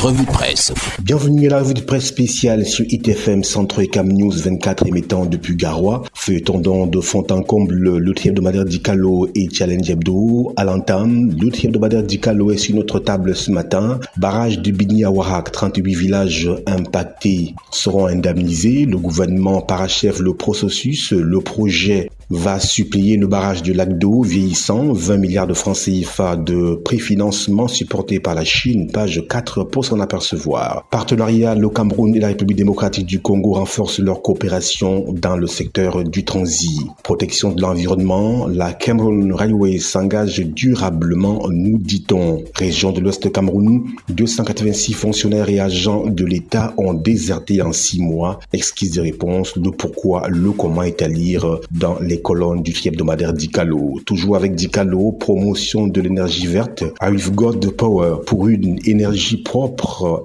revue de presse. Bienvenue à la revue de presse spéciale sur ITFM Centre et Cam News 24 émettant depuis Garoua. Feuilletonnant de fond en comble le hebdomadaire Dicalo et Challenge Hebdo. À l'entame, le hebdomadaire Dicalo est sur notre table ce matin. Barrage de Bini à Warak, 38 villages impactés seront indemnisés. Le gouvernement parachève le processus. Le projet va supplier le barrage de Lac d'eau vieillissant. 20 milliards de francs CFA de préfinancement supporté par la Chine, page 4 pour s'en apercevoir. Partenariat, le Cameroun et la République démocratique du Congo renforcent leur coopération dans le secteur du transit. Protection de l'environnement, la Cameroon Railway s'engage durablement, nous dit-on. Région de l'Ouest Cameroun, 286 fonctionnaires et agents de l'État ont déserté en 6 mois. Exquise de réponse, le pourquoi, le comment est à lire dans les colonnes du hebdomadaire Dicalo. Toujours avec Dicalo, promotion de l'énergie verte, I've got the power pour une énergie propre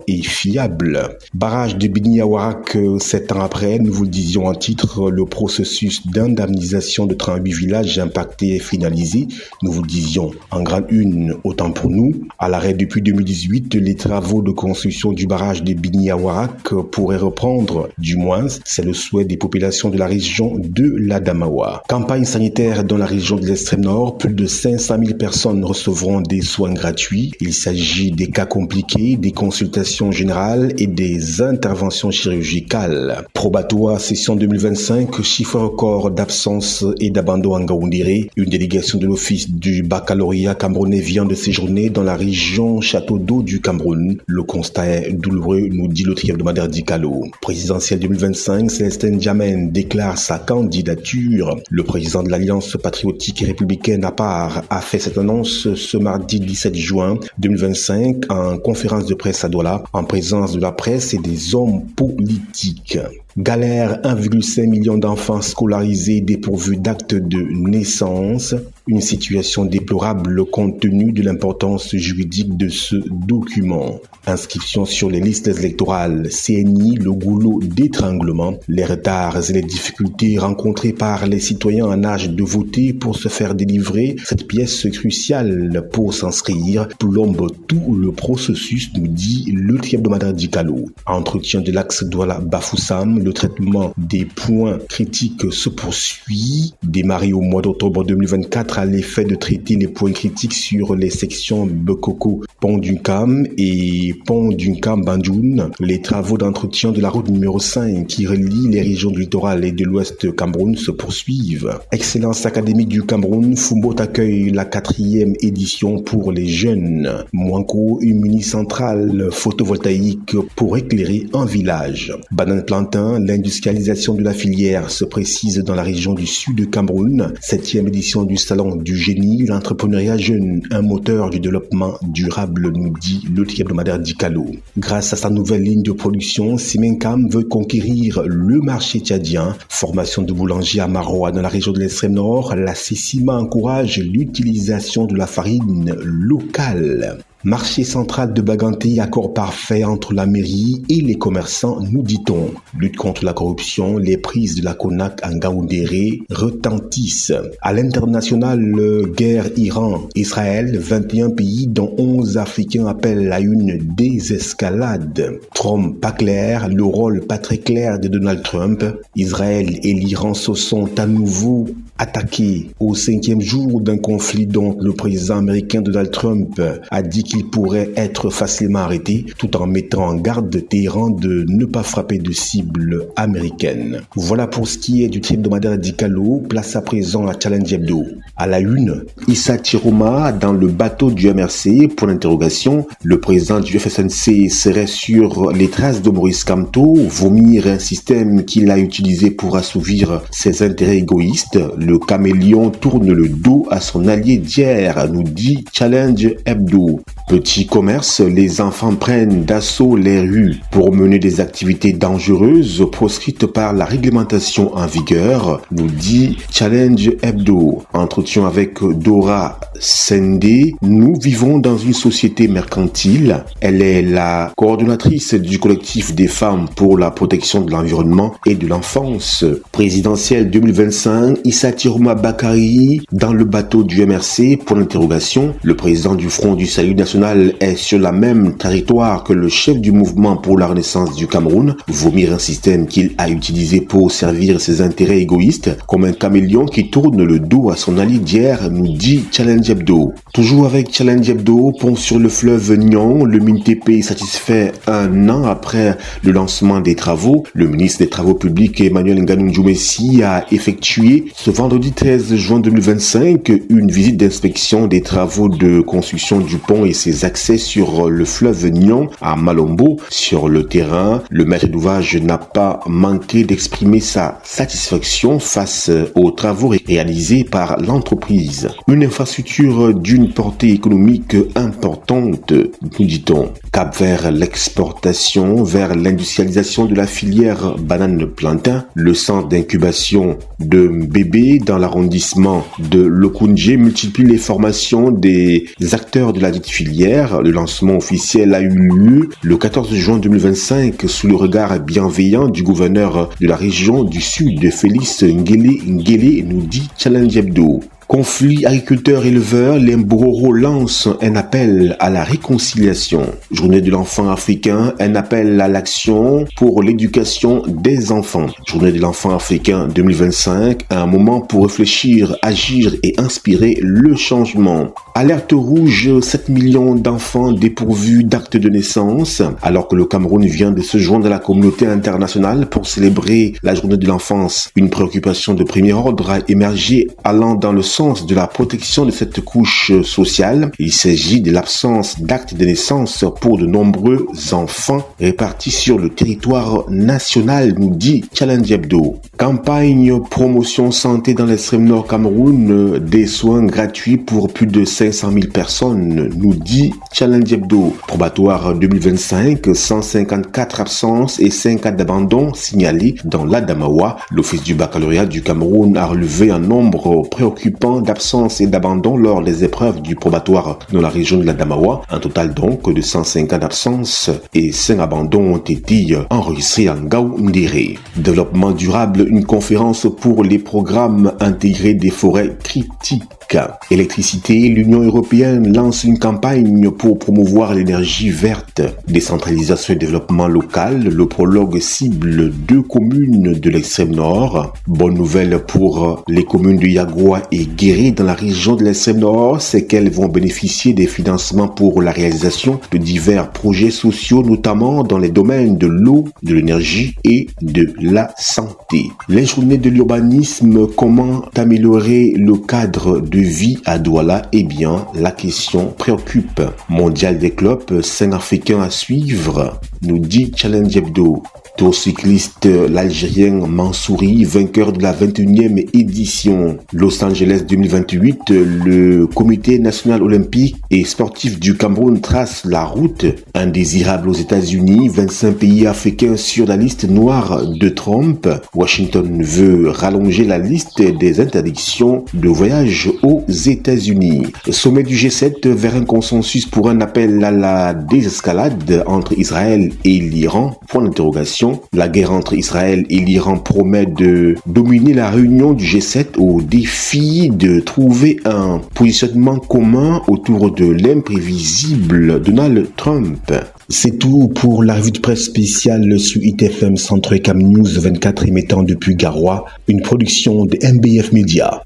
et fiable. Barrage de Bini à Warak, 7 ans après, nous vous le disions en titre, le processus d'indemnisation de 38 villages impactés est finalisé. Nous vous le disions en grande une, autant pour nous. À l'arrêt depuis 2018, les travaux de construction du barrage de Bini à Warak pourraient reprendre, du moins, c'est le souhait des populations de la région de l'Adamawa. Campagne sanitaire dans la région de l'extrême nord, plus de 500 000 personnes recevront des soins gratuits. Il s'agit des cas compliqués, des consultations générales et des interventions chirurgicales. Probatoire session 2025, chiffre record d'absence et d'abandon en Ngaoundéré. Une délégation de l'office du baccalauréat camerounais vient de séjourner dans la région Château d'eau du Cameroun. Le constat est douloureux, nous dit le hebdomadaire Dicalo. Présidentielle 2025, Célestin Diamène déclare sa candidature. Le président de l'Alliance patriotique et républicaine à part a fait cette annonce ce mardi 17 juin 2025 en conférence de presse à Douala en présence de la presse et des hommes politiques. Galère, 1,5 million d'enfants scolarisés dépourvus d'actes de naissance. Une situation déplorable compte tenu de l'importance juridique de ce document. Inscription sur les listes électorales, CNI, le goulot d'étranglement, les retards et les difficultés rencontrées par les citoyens en âge de voter pour se faire délivrer. Cette pièce cruciale pour s'inscrire plombe tout le processus, nous dit le hebdomadaire Dicalo. Entretien de l'axe Douala-Bafoussam, le traitement des points critiques se poursuit. Démarré au mois d'octobre 2024 à l'effet de traiter les points critiques sur les sections Bekoko, Pont d'Unkam et Pont d'Unkam-Bandoun. Les travaux d'entretien de la route numéro 5 qui relie les régions du littoral et de l'ouest Cameroun se poursuivent. Excellence académique du Cameroun, Fumbo accueille la 4e édition pour les jeunes. Mouanko, une mini-centrale photovoltaïque pour éclairer un village. Banane plantain, l'industrialisation de la filière se précise dans la région du sud de Cameroun. 7e édition du salon du génie, l'entrepreneuriat jeune, un moteur du développement durable, nous dit le hebdomadaire Dicalo. Grâce à sa nouvelle ligne de production, Simencam veut conquérir le marché tchadien. Formation de boulanger à Maroua dans la région de l'extrême nord, la CECIMA encourage l'utilisation de la farine locale. Marché central de Baganté, accord parfait entre la mairie et les commerçants, nous dit-on. Lutte contre la corruption, les prises de la CONAC en Ngaoundéré retentissent. À l'international, guerre Iran-Israël, 21 pays dont 11 Africains appellent à une désescalade. Trump pas clair, le rôle pas très clair de Donald Trump. Israël et l'Iran se sont à nouveau attaqués au 5e jour d'un conflit dont le président américain Donald Trump a dit qu'il pourrait être facilement arrêté tout en mettant en garde Téhéran de ne pas frapper de cibles américaines. Voilà pour ce qui est du hebdomadaire Dicalo. Place à présent à Challenge Hebdo. À la une, Issa Chiroma dans le bateau du MRC, pour l'interrogation. Le président du FSNC serait sur les traces de Maurice Kamto, vomir un système qu'il a utilisé pour assouvir ses intérêts égoïstes. Le caméléon tourne le dos à son allié d'hier, nous dit Challenge Hebdo. Petit commerce, les enfants prennent d'assaut les rues pour mener des activités dangereuses proscrites par la réglementation en vigueur, nous dit Challenge Hebdo. Entretien avec Dora Sendé. Nous vivons dans une société mercantile. Elle est la coordonnatrice du collectif des femmes pour la protection de l'environnement et de l'enfance. Présidentielle 2025, Issa Chiroma Bakari dans le bateau du MRC pour l'interrogation. Le président du Front du Salut National international est sur la même trajectoire que le chef du mouvement pour la renaissance du Cameroun, vomir un système qu'il a utilisé pour servir ses intérêts égoïstes, comme un caméléon qui tourne le dos à son allié d'hier, nous dit Challenge Hebdo. Toujours avec Challenge Hebdo, pont sur le fleuve Nyon, le MINTP est satisfait un an après le lancement des travaux. Le ministre des Travaux publics Emmanuel Nganou Djoumessi a effectué ce vendredi 13 juin 2025 une visite d'inspection des travaux de construction du pont et ses accès sur le fleuve Nyon à Malombo. Sur le terrain, le maître d'ouvrage n'a pas manqué d'exprimer sa satisfaction face aux travaux réalisés par l'entreprise. Une infrastructure d'une portée économique importante, nous dit-on. Cap vers l'exportation, vers l'industrialisation de la filière banane-plantain, le centre d'incubation de bébés dans l'arrondissement de Lokoundje multiplie les formations des acteurs de la dite filière. Le lancement officiel a eu lieu le 14 juin 2025 sous le regard bienveillant du gouverneur de la région du Sud, Félix Ngele, nous dit Challenge Hebdo. Conflit agriculteurs-éleveurs, les Mbororo lancent un appel à la réconciliation. Journée de l'enfant africain, un appel à l'action pour l'éducation des enfants. Journée de l'enfant africain 2025, un moment pour réfléchir, agir et inspirer le changement. Alerte rouge, 7 millions d'enfants dépourvus d'actes de naissance. Alors que le Cameroun vient de se joindre à la communauté internationale pour célébrer la journée de l'enfance, une préoccupation de premier ordre a émergé allant dans le sens de la protection de cette couche sociale. Il s'agit de l'absence d'actes de naissance pour de nombreux enfants répartis sur le territoire national, nous dit Challenge Hebdo. Campagne promotion santé dans l'extrême nord Cameroun, des soins gratuits pour plus de 500 000 personnes, nous dit Challenge Hebdo. Probatoire 2025, 154 absences et 5 cas d'abandon signalés dans l'Adamawa. L'Office du baccalauréat du Cameroun a relevé un nombre préoccupant d'absences et d'abandon lors des épreuves du probatoire dans la région de l'Adamawa. Un total donc de 105 cas d'absence et 5 abandons ont été enregistrés en Gao-Ndéré. Développement durable, une conférence pour les programmes intégrés des forêts critiques. Électricité, l'Union européenne lance une campagne pour promouvoir l'énergie verte. Décentralisation et développement local, le prologue cible 2 communes de l'extrême nord. Bonne nouvelle pour les communes de Yagoua et Guéré dans la région de l'extrême nord, c'est qu'elles vont bénéficier des financements pour la réalisation de divers projets sociaux, notamment dans les domaines de l'eau, de l'énergie et de la santé. Les journées de l'urbanisme, comment améliorer le cadre de vie à Douala? Eh bien, la question préoccupe. Mondial des clubs, 5 Africains à suivre, nous dit Challenge Hebdo. Tour cycliste, l'Algérien Mansouri, vainqueur de la 21e édition Los Angeles 2028, le Comité national olympique et sportif du Cameroun trace la route. Indésirable aux États-Unis, 25 pays africains sur la liste noire de Trump. Washington veut rallonger la liste des interdictions de voyage aux États-Unis. Sommet du G7 vers un consensus pour un appel à la désescalade entre Israël et l'Iran. Point d'interrogation. La guerre entre Israël et l'Iran promet de dominer la réunion du G7 au défi de trouver un positionnement commun autour de l'imprévisible Donald Trump. C'est tout pour la revue de presse spéciale sur ITFM Centre Cam News 24 émettant depuis Garoua, une production de MBF Media.